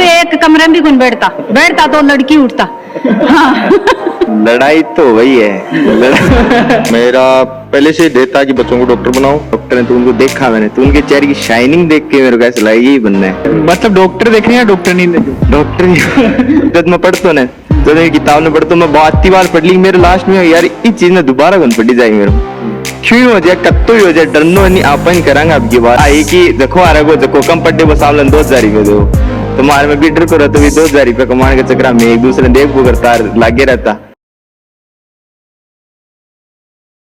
एक कमरे में भी कौन बैठता तो लड़की उठता। हाँ। लड़ाई तो वही है। मेरा पहले से ही था कि बच्चों को डॉक्टर बनाओ। डॉक्टर ने तो उनको देखा मैंने, तो उनके चेहरे की शाइनिंग देख के मेरे को ऐसा लगा यही बनना है। मतलब डॉक्टर देख रहे हैं या डॉक्टर नहीं देख रहे? डॉक्टर जब मैं पढ़ता ना तो मेरी किताब में पढ़ता मैं 32 बार पढ़ ली। मेरे लास्ट में यार इस चीज में दोबारा कौन पढ़ी जाएगी मेरे क्यों हो जाए कत्तो ही हो जाए डरनो नहीं आप ही करांगा अब की बार आई कि देखो आ रहा देखो कम पढ़े बस आमलन 2000 रुपये दो तुम्हारे में बिटर को रहता भी 2000 रुपये कमाने के चक्कर में एक दूसरे देख वो करता लागे रहता।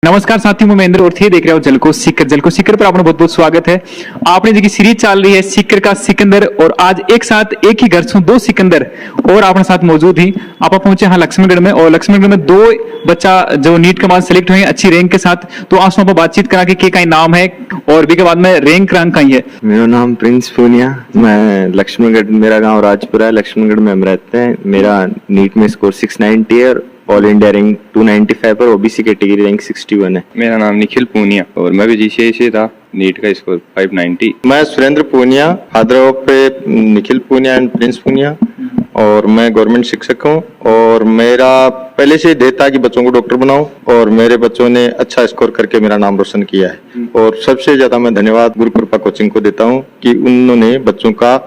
नमस्कार साथियों, मैं महेंद्र और थे देख रहे हो जलको सीकर पर आपका बहुत बहुत स्वागत है। आपने जो सीरीज चल रही है सीकर का सिकंदर, और आज एक साथ एक ही घर से दो सिकंदर और अपने साथ मौजूद ही आप पहुंचे हाँ लक्ष्मणगढ़ में, और लक्ष्मणगढ़ में दो बच्चा जो नीट के बाद सेलेक्ट हुए हैं अच्छी रैंक के साथ। तो आज पर बातचीत करा के का नाम है और भी के बाद में रैंक रैंक का ही है। मेरा नाम प्रिंस पूनिया, मैं लक्ष्मणगढ़, मेरा गाँव राजपुरा है, लक्ष्मणगढ़ में हम रहते हैं। मेरा नीट में स्कोर 690 है, ऑल इंडिया रैंक 295 पर ओबीसी कैटेगरी रैंक 61 है। मेरा नाम निखिल पूनिया और मैं भी जीसीआई से था, नीट का स्कोर 590। मैं Surender Poonia, father of Nikhil Poonia and Prince Poonia, और मैं गवर्नमेंट शिक्षक हूँ। और मेरा पहले से ही था कि बच्चों को डॉक्टर बनाओ, और मेरे बच्चों ने अच्छा स्कोर करके मेरा नाम रोशन किया है। और सबसे ज्यादा मैं धन्यवाद गुरु कृपा कोचिंग को देता हूँ कि उन्होंने बच्चों का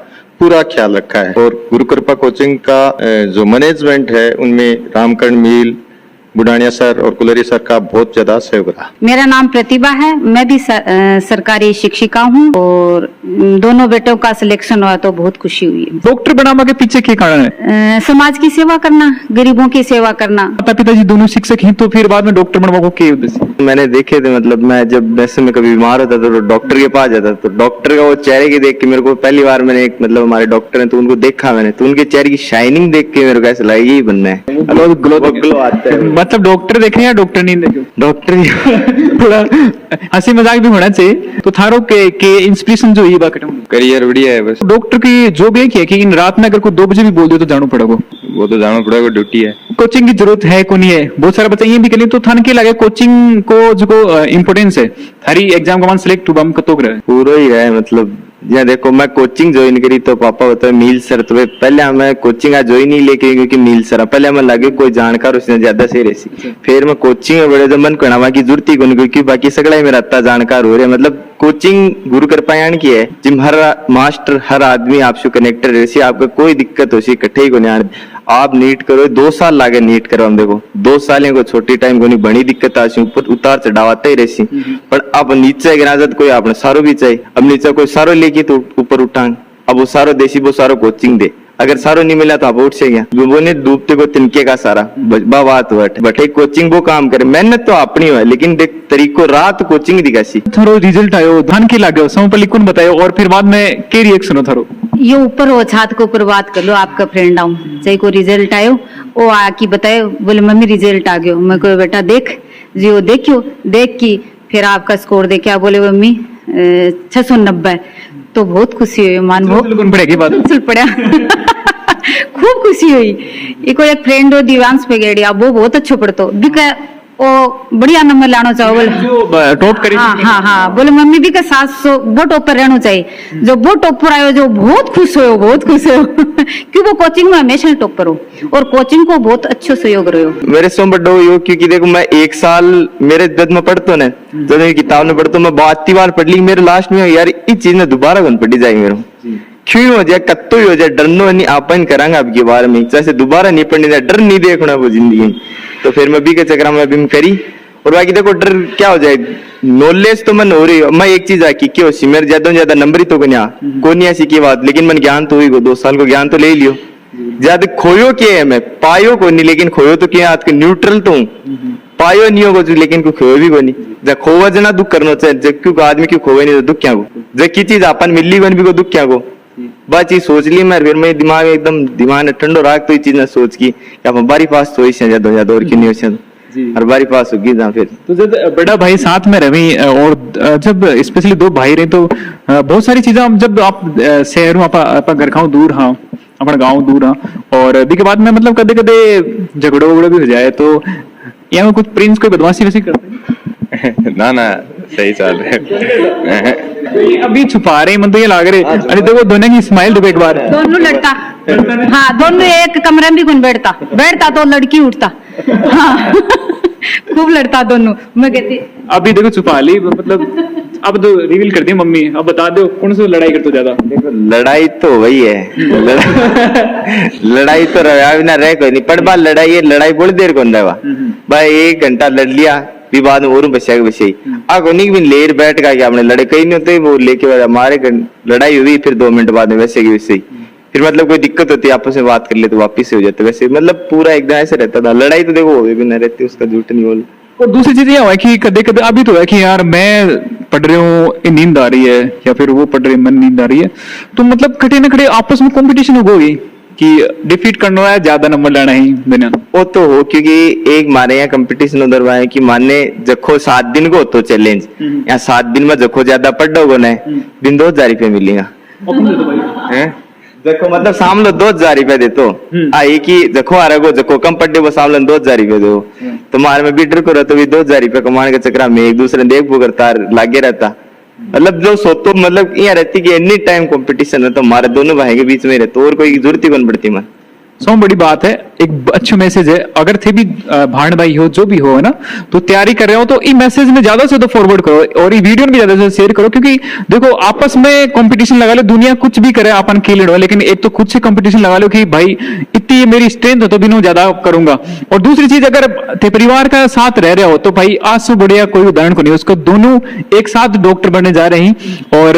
पूरा ख्याल रखा है। और गुरु कृपा कोचिंग का जो मैनेजमेंट है उनमें रामकरण मील, बुढ़ानिया सर और कुलरी सर का बहुत ज्यादा सहयोग रहा। मेरा नाम प्रतिभा है, मैं भी सरकारी शिक्षिका हूँ, और दोनों बेटों का सिलेक्शन हुआ तो बहुत खुशी हुई है। डॉक्टर बनाने के पीछे क्या कारण है? समाज की सेवा करना, गरीबों की सेवा करना। माता पिताजी दोनों शिक्षक हैं, तो फिर बाद में डॉक्टर बनवा को क्या उद्देश्य? मैंने देखे थे, मतलब मैं जब वैसे में कभी बीमार होता था तो डॉक्टर के पास जाता, तो डॉक्टर का वो चेहरे की देख के मेरे को पहली बार मैंने एक मतलब हमारे डॉक्टर है तो उनको देखा मैंने, तो उनके चेहरे की शाइनिंग देख के मेरे को ऐसा लगा यही बनना है। ग्लो आता है। मतलब डॉक्टर देख रहे हैं या डॉक्टर नहीं देख रहे? डॉक्टर थोड़ा हंसी मजाक भी होना चाहिए। तो थारो के इंस्पिरेशन जो ये बात करियर बढ़िया है बस। डॉक्टर की जो भी है कि इन रात में अगर कोई 2 बजे भी बोल दो तो जाना पड़ेगा, वो तो जाना पड़ेगा, ड्यूटी है। कोचिंग की जरूरत है को नहीं है? बहुत सारा बच्चा ये भी करें तो थान के लगे कोचिंग को जो इम्पोर्टेंस है थारी एग्जाम का मान सेलेक्ट हुआ कतो रहे पूरा ही है। मतलब यहाँ देखो मैं कोचिंग ज्वाइन करी तो पापा बताए मील सर, तो पहले हमें कोचिंग ज्वाइन नहीं लेके क्योंकि मील सर पहले हमें लगे कोई जानकार उसने ज्यादा सही रही। फिर मैं कोचिंग में बड़े जो मन करना बाकी जरूरत ही को क्योंकि बाकी सगड़ा ही मेरा इतना जानकार हो रहे। मतलब कोचिंग गुरु कृपा की है जिम हर मास्टर हर आदमी आपसे कनेक्टेड रहे, आपको कोई दिक्कत हो सी इकट्ठे ही को नहीं। आप नीट करो 2 साल लागे नीट करो, हम देखो 2 साल को छोटी टाइम को नहीं बड़ी दिक्कत आसी, ऊपर उतार चढ़ाव आते ही रहसी। पर अब नीचे गिरा जात कोई आपने सारो भी चाहिए, अब नीचे कोई सारो लेके तो ऊपर उठांग, अब वो सारो देसी वो सारो कोचिंग दे, अगर सारो नहीं मिला तो आप उठ से गया वो ने डूबते को तिनके का सारा बात बटे कोचिंग वो काम करे। मेहनत तो अपनी है लेकिन देख तरीको रात कोचिंग दिखासी। थोड़ा रिजल्ट आयो धान के लागे सम पर लिखुन बतायो, और फिर बाद में के रिएक्शन हो थारो? ये ऊपर हो छात के ऊपर बात कर लो, आपका फ्रेंड आऊं चाहे को रिजल्ट आयो वो आके बताए, बोले मम्मी रिजल्ट आ गयो। मैं कोई बेटा देख जी, वो देखियो देख की फिर आपका स्कोर देखे, आप बोले मम्मी 690, तो बहुत खुशी हुई। मान वो पड़ा खूब खुशी हुई। एक एक फ्रेंड हो दिव्यांश पेगेड़िया, वो बहुत अच्छो पढ़तो बिका ओ बढ़िया नंबर लाना चाहो, बोले टॉप करी। हाँ बोले मम्मी भी का 700 वो टॉपर रहना चाहिए। जो वो टॉपर आयो जो बहुत खुश हो क्योंकि वो कोचिंग में हमेशा टॉपर हो और कोचिंग को बहुत अच्छो सहयोग रहे हो। मेरे सो बड़ो यो क्योंकि देखो मैं 1 साल मेरे जद में पढ़तो ना जब मेरी किताब में पढ़तो मैं 32 बार पढ़ ली। मेरे लास्ट में यार इस चीज में दोबारा कौन पढ़ी जाएगी मेरे क्यों हो जाए कत्तो ही हो जाए डरनो नहीं आप करांगा अब के बारे में जैसे दोबारा नहीं पढ़ने जाए, डर नहीं देखना वो जिंदगी में। तो फिर मैं भी के चक्कर में भी करी। और बाकी देखो डर क्या हो जाए, नॉलेज तो मन हो रही है। मैं एक चीज आकी क्यों सी मेरे ज्यादा नंबर ही तो कोनी ऐसी की बात, लेकिन मन ज्ञान तो हुई 2 साल को ज्ञान तो ले लियो। ज्यादा खोयो क्या है मैं पायो को नहीं, लेकिन खोयो तो क्या आज के न्यूट्रल तो हूँ, पायो नहीं होगा लेकिन कोई खोयो भी को नहीं। जब खोवा जना दुख करना चाहिए, क्यों आदमी क्यों खोवे नहीं तो दुख क्या को, जब की चीज अपन मिली बन भी को दुख क्या को। बस चीज सोच ली मैं, फिर मैं दिमाग एकदम दिमाग ठंडो राख तो ये चीज ना सोच की बारी पास तो ज्यादा और क्यों नहीं हो हर बारी पास होगी जहाँ फिर। तो जब बड़ा भाई साथ में रही और जब स्पेशली 2 भाई रहे तो बहुत सारी चीजें जब आप शहर में आप घर खाओ दूर हाँ अपना गाँव दूर हाँ, और अभी के बाद में मतलब कदे कदे झगड़ो वगड़ो भी हो जाए तो यहाँ कुछ प्रिंस कोई बदमाशी वैसी करते ना सही चल रहा है। अभी छुपा रहे हैं, मतलब ये लग रहे। अरे देखो दोनों की स्माइल देखो एक बार। दोनों लड़का, हाँ दोनों एक कमरे में कौन बैठता तो लड़की उठता, हाँ खूब लड़ता दोनों। मैं कहती अभी देखो छुपा ली, मतलब अब तो रिवील कर दी मम्मी। अब बता दो कौन सी लड़ाई करते हो ज्यादा? देखो लड़ाई तो वही है, लड़ाई तो रहा बिना रह कोई नहीं, पर बात लड़ाई है, लड़ाई बोल देर कौन रहा भाई, 1 घंटा लड़ लिया विवाद में और बचा बचे आगोनी भी लेर बैठ का हमने लड़े कहीं नहीं होते, वो लेके हमारे लड़ाई हुई, फिर 2 मिनट बाद में वैसे की वैसे ही, फिर मतलब कोई दिक्कत होती है आपस में बात कर ले तो वापिस से हो जाते, वैसे मतलब पूरा एकदम ऐसे रहता था। लड़ाई तो देखो भी ना रहती, उसका झूठ नहीं बोल। और दूसरी चीज ये हुआ कि कदे कदे अभी तो है कि यार मैं पढ़ रही हूँ नींद आ रही है, या फिर वो पढ़ रही है मन नींद आ रही है, तो मतलब खड़े न खड़े आपस में कंपटीशन होगी कि डिफीट करना है, ज्यादा नंबर लाना ही बिना। वो तो हो, क्योंकि एक मारे यहाँ कंपटीशन उधर हुआ है कि माने जखो 7 दिन को तो चैलेंज, यहाँ 7 दिन में जखो ज्यादा पढ़ रहे हो ना दिन 2000 रुपये मिलेगा, जखो मतलब सामने 2000 रुपये दे तो एक ही जखो आ रहा जखो कम पढ़े वो सामने 2000 रुपये दो, तो मारे में बीटर को रहता 2000 रुपये कमाने के चक्कर में एक दूसरे देख वो करता लागे रहता, मतलब जो सोतो मतलब यहाँ रहती कि एनी टाइम कंपटीशन है, तो हमारे दोनों भाई के बीच में रहते और कोई जरूरत ही बन पड़ती मन। सो बड़ी बात है, एक अच्छा मैसेज है। अगर थे भी भाण भाई हो जो भी हो है ना, तो तैयारी कर रहे हो तो ये मैसेज में ज्यादा से तो फॉरवर्ड करो और ये वीडियो में भी ज्यादा से शेयर करो, क्योंकि देखो आपस में कंपटीशन लगा लो, दुनिया कुछ भी करे अपन खेल रहे हो, लेकिन एक तो खुद से कंपटीशन लगा लो कि भाई इतनी मेरी स्ट्रेंथ हो तो भी ज्यादा करूंगा। और दूसरी चीज, अगर थे परिवार का साथ रह रहे हो तो भाई आज से बढ़िया कोई उदाहरण को नहीं, उसको दोनों एक साथ डॉक्टर बनने जा रहे हैं, और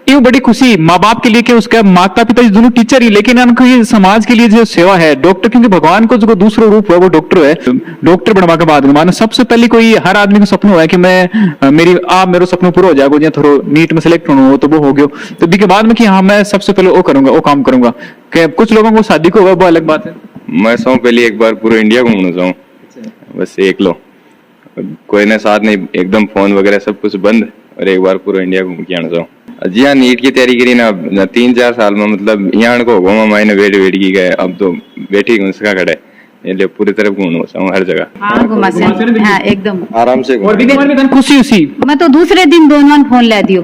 ये बड़ी खुशी माँ बाप के लिए कि उसका माता पिता दोनों टीचर ही, लेकिन उनको ये समाज के लिए जो सेवा है डॉक्टर, क्योंकि भगवान को जो दूसरा रूप है वो डॉक्टर है। डॉक्टर बनवा के बाद मानो सबसे पहले कोई हर आदमी का सपना है कि मैं मेरा सपना पूरा हो जाएगा, थोड़ा नीट में सिलेक्ट होना हो तो वो हो गया, तो भी के बाद में कि हाँ मैं सबसे पहले वो करूंगा, वो काम करूंगा। कुछ लोगों को शादी को होगा वो अलग बात है। मैं सौ पहले एक बार पूरा इंडिया घूमना चाहूँ, बस एक लो कोई ना साथ नहीं, एकदम फोन वगैरह सब कुछ बंद, और एक बार पूरा इंडिया घूम के आना चाहूँ। जी हाँ, नीट की तैयारी करी ना 3-4 साल में, मतलब यहाँ को घूमा मैंने वेट की गए, अब तो बैठी उसका खड़े ये पूरी तरफ घूमना चाहूँ हर जगह। हाँ घुमा से, हाँ एकदम आराम से और भी खुशी उसी मैं तो दूसरे दिन दोनों फोन ले दियो,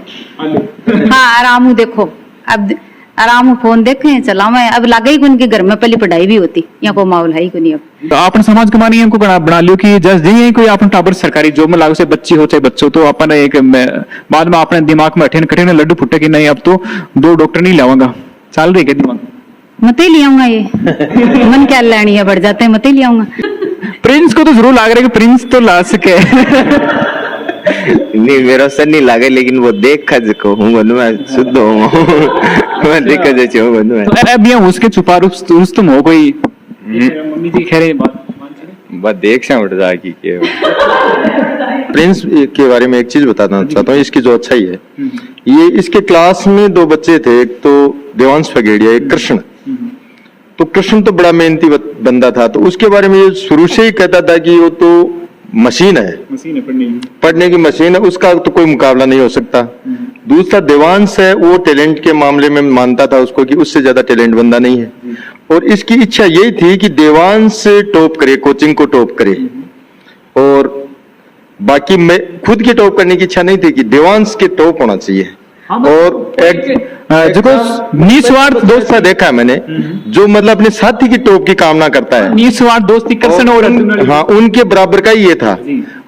हाँ आराम हूँ, देखो अब आराम हूँ, फोन देखे चला मैं, अब लगा ही उनके घर में पहले पढ़ाई भी होती, यहाँ को माहौल है ही नहीं। अब तो अपन समाज कमानी हमको बना लियो कि जस्ट यही कोई अपन टाबर सरकारी जॉब में लागू से बच्ची हो चाहे बच्चों, तो अपन एक बाद में अपने दिमाग में अठे न लड्डू फुटे कि नहीं अब तो 2 डॉक्टर नहीं लाऊंगा, चल रही क्या दिमाग मत ही ले आऊंगा, ये मन क्या लानी है बढ़ जाते हैं, मत ही ले आऊंगा। प्रिंस को तो जरूर लाग रहा है कि प्रिंस तो ला सके। नहीं मेरा सर नहीं लागे, लेकिन वो देख खज को हूँ मैं शुद्ध हूँ मैं देख खज हूँ मैं। तो अब यहाँ उसके छुपा रुस्तम हो कोई मम्मी जी कह रहे बस देख से उठ जा की के प्रिंस के बारे में एक चीज बताना चाहता हूँ, इसकी जो अच्छाई है, ये इसके क्लास में 2 बच्चे थे, एक तो देवांश फगेड़िया, एक कृष्ण। तो कृष्ण तो बड़ा मेहनती बंदा था, तो उसके बारे में ये शुरू से ही कहता था कि वो तो मशीन है, पढ़ने की मशीन है, उसका तो कोई मुकाबला नहीं हो सकता। दूसरा देवांश है, वो टैलेंट के मामले में मानता था उसको कि उससे ज्यादा टैलेंट बंदा नहीं है, और इसकी इच्छा यही थी कि देवांश टॉप करे, कोचिंग को टॉप करे, और बाकी मैं खुद की टॉप करने की इच्छा नहीं थी कि देवांश के टॉप होना चाहिए। और एक निस्वार्थ दोस्त देखा है मैंने, जो मतलब अपने साथी की टॉप की कामना करता है, निस्वार्थ दोस्ती कृष्ण और हाँ उनके बराबर का ही ये था,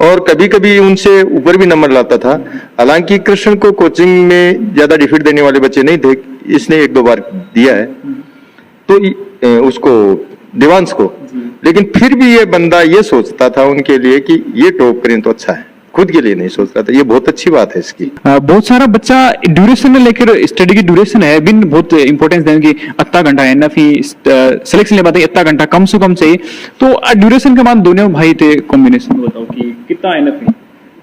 और कभी कभी उनसे ऊपर भी नंबर लाता था। हालांकि कृष्ण को कोचिंग में ज्यादा डिफीट देने वाले बच्चे नहीं थे, इसने 1-2 बार दिया है तो उसको देवांश को, लेकिन फिर भी ये बंदा ये सोचता था उनके लिए कि ये टॉप करें तो अच्छा है, खुद के लिए नहीं सोचता था। ये बहुत अच्छी बात है इसकी। बहुत सारा बच्चा ड्यूरेशन में लेकर स्टडी की ड्यूरेशन है बिन बहुत इंपॉर्टेंस देने की, आधा घंटा है एनएफ सिलेक्शन ले पाते आधा घंटा कम से कम चाहिए, तो ड्यूरेशन के बाद दोनों भाई थे कॉम्बिनेशन बताओ कि कितना एनएफ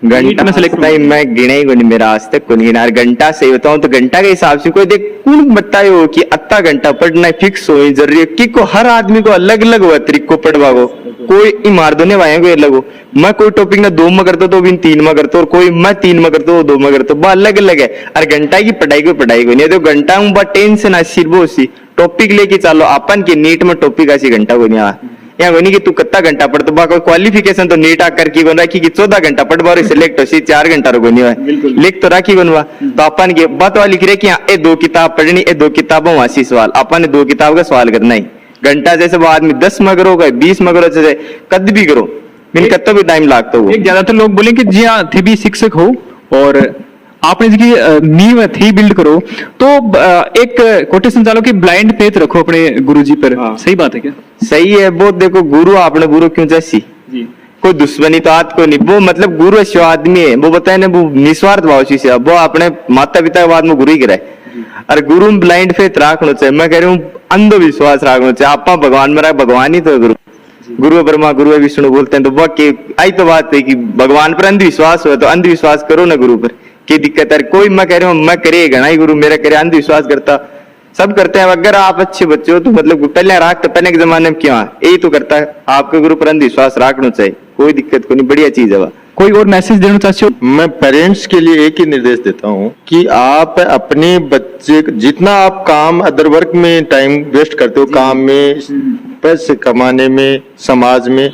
घंटा में सेलेक्ट नहीं, मैं गिना ही नहीं, मेरा आज तक कौन गिना। घंटा सही बताऊं तो घंटा के हिसाब से कोई देख कौन बतायो कि आधा घंटा पढ़ना फिक्स हो जरूरी है, कि को हर आदमी को अलग अलग हुआ तरीको पढ़वा को, कोई मार दो भाई कोई अलग हो, मैं कोई टॉपिक ना 2 में करता तो भी 3 में करता, और कोई मैं 3 में करता 2 में करता, वो अलग अलग है। और घंटा की पढ़ाई को नहीं, तो घंटा में टेंशन आ सिर्फ टॉपिक लेके चलो, अपन की नीट में टॉपिक ऐसी घंटा को नहीं आ यहाँ होनी कि तू कितना घंटा पढ़तो बा कोई क्वालिफिकेशन तो नीट आकर की बन रखी कि 14 घंटा पढ़ बार सिलेक्ट हो सी 4 घंटा रो नहीं है लिख तो राखी बनवा तो अपन के बात वाली लिख रहे कि हाँ, ए 2 किताब पढ़नी, ए 2 किताबों वासी सवाल अपन ने 2 किताब का सवाल करना ही घंटा जैसे वो आदमी 10 में करो 20 में करो जैसे कद भी करो मैंने कत्तो भी टाइम लागता हो। एक ज्यादातर लोग बोले कि जी हाँ थे भी शिक्षक हो और आपने इसकी नींव थी बिल्ड करो तो एक कोटेशन चालो कि ब्लाइंड फेथ रखो अपने गुरुजी पर। हाँ। सही बात है क्या? सही है बहुत। देखो गुरु आपने गुरु क्यों जैसी जी कोई दुश्मनी तो आत को नहीं, वो मतलब गुरु ऐसा आदमी है वो बताए ना वो निस्वार्थ भाव से वो अपने माता पिता के बाद में गुरु ही कराए। और गुरु में ब्लाइंड फेथ रखना चाहिए, मैं कह रही हूँ अंधविश्वास रखना चाहिए। आप भगवान में भगवान ही तो गुरु, गुरु ब्रह्मा गुरु विष्णु बोलते हैं तो वो के आई तो बात है कि भगवान पर अंधविश्वास हो तो अंधविश्वास करो ना गुरु पर, की दिक्कत है? कोई मैं कह रहा हूँ मैं करे घना ही गुरु मेरा करे अंधविश्वास करता सब करते हैं। अगर आप अच्छे बच्चे हो तो मतलब पहले राख पहले के जमाने में क्यों यही तो करता है, आपके गुरु पर अंधविश्वास रखना चाहिए, कोई दिक्कत को नहीं, बढ़िया चीज है। कोई और मैसेज देना चाहते हो? मैं पेरेंट्स के लिए एक ही निर्देश देता हूँ कि आप अपने बच्चे जितना आप काम अदर वर्क में टाइम वेस्ट करते हो, काम में पैसे कमाने में समाज में,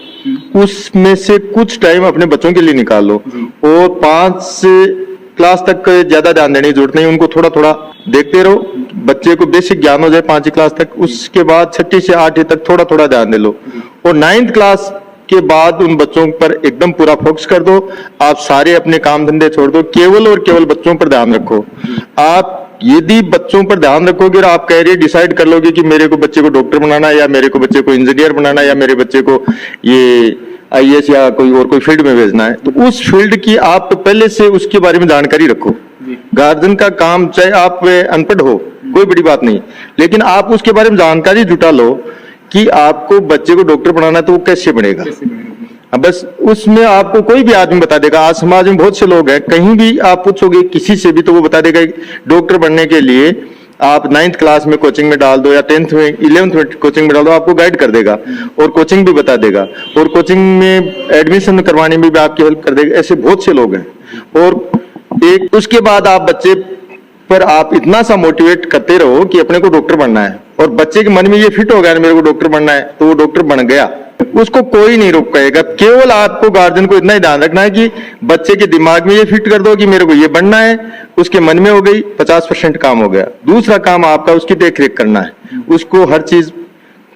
उसमें से कुछ टाइम अपने बच्चों के लिए निकालो। और 5 क्लास तक ज्यादा ध्यान देने की जरूरत नहीं, उनको थोड़ा थोड़ा देखते रहो, बच्चे को बेसिक ज्ञान हो जाए 5 क्लास तक, उसके बाद 6ठी से 8वीं तक थोड़ा थोड़ा ध्यान दे लो। और 9th क्लास के बाद उन बच्चों पर एकदम पूरा फोकस कर दो। आप सारे अपने काम धंधे छोड़ दो, केवल और केवल बच्चों पर ध्यान रखो। आप यदि बच्चों पर ध्यान रखोगे और आप कैरियर डिसाइड कर लोगे कि मेरे को बच्चे को डॉक्टर बनाना है या मेरे को बच्चे को इंजीनियर बनाना है या मेरे बच्चे को ये IAS या कोई और कोई फील्ड में भेजना है, तो उस फील्ड की आप पहले से उसके बारे में जानकारी रखो। गार्जियन का काम, चाहे आप अनपढ़ हो कोई बड़ी बात नहीं, लेकिन आप उसके बारे में जानकारी जुटा लो कि आपको बच्चे को डॉक्टर बनाना है तो वो कैसे बनेगा। अब बस उसमें आपको कोई भी आदमी बता देगा। आज समाज में बहुत से लोग हैं, कहीं भी आप पूछोगे किसी से भी तो वो बता देगा डॉक्टर बनने के लिए आप 9th क्लास में कोचिंग में डाल दो या 10th में 11th में कोचिंग में डाल दो, आपको गाइड कर देगा और कोचिंग भी बता देगा और कोचिंग में एडमिशन करवाने में भी आपकी हेल्प कर देगा। ऐसे बहुत से लोग हैं। और एक उसके बाद आप बच्चे पर आप इतना सा मोटिवेट करते रहो कि अपने को डॉक्टर बनना है और बच्चे के मन में ये फिट हो गया मेरे को डॉक्टर बनना है तो वो डॉक्टर बन गया, उसको कोई नहीं रोक पाएगा। केवल आपको गार्जियन को इतना ही ध्यान रखना है कि बच्चे के दिमाग में ये फिट कर दो कि मेरे को ये बनना है, उसके मन में हो गई 50% काम हो गया। दूसरा काम आपका उसकी देख रेख करना है, उसको हर चीज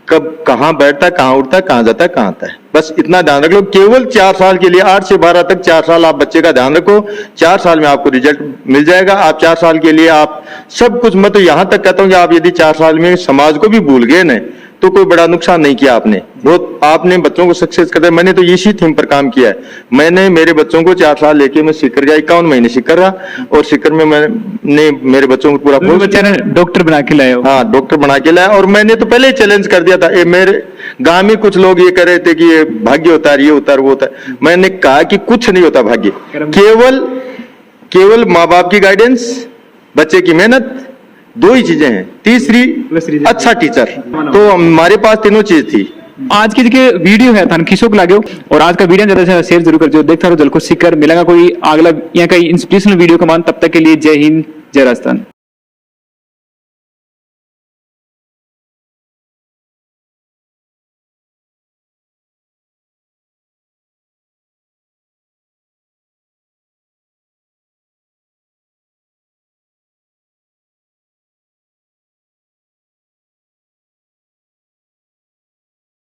कब कहाँ बैठता है, कहाँ उठता है, कहाँ जाता है, कहाँ आता है, बस इतना ध्यान रख लो। केवल 4 साल के लिए 8 से 12 तक 4 साल आप बच्चे का ध्यान रखो, 4 साल में आपको रिजल्ट मिल जाएगा। आप 4 साल के लिए आप सब कुछ, मैं तो यहां तक कहता हूं कि आप यदि 4 साल में समाज को भी भूल गए ना तो कोई बड़ा नुकसान नहीं किया आपने, बहुत आपने बच्चों को सक्सेस कर दिया। मैंने तो इसी थीम पर काम किया है। मैंने मेरे बच्चों को 4 साल लेके मैं सीकर गया, 51 महीने सीकर रहा और सीकर में मैंने मेरे बच्चों को पूरा बच्चा ने डॉक्टर बना के लाया हो? हाँ, डॉक्टर बना के लाया। और मैंने तो पहले ही चैलेंज कर दिया था। मेरे गांव में कुछ लोग ये कह रहे थे कि ये भाग्य होता है, ये होता है, वो होता है। मैंने कहा कि कुछ नहीं होता भाग्य, केवल माँ बाप की गाइडेंस, बच्चे की मेहनत, 2 ही चीजें हैं। तीसरी अच्छा टीचर। तो हमारे पास तीनों चीज थी। आज की जो वीडियो है थान खिसोक लागो और आज का वीडियो ज्यादा से शेयर जरूर कर जो देखता रहो जलको सीकर मिलेगा कोई अगला यहाँ का इंस्पिरेशनल वीडियो का मान। तब तक के लिए जय हिंद, जय राजस्थान।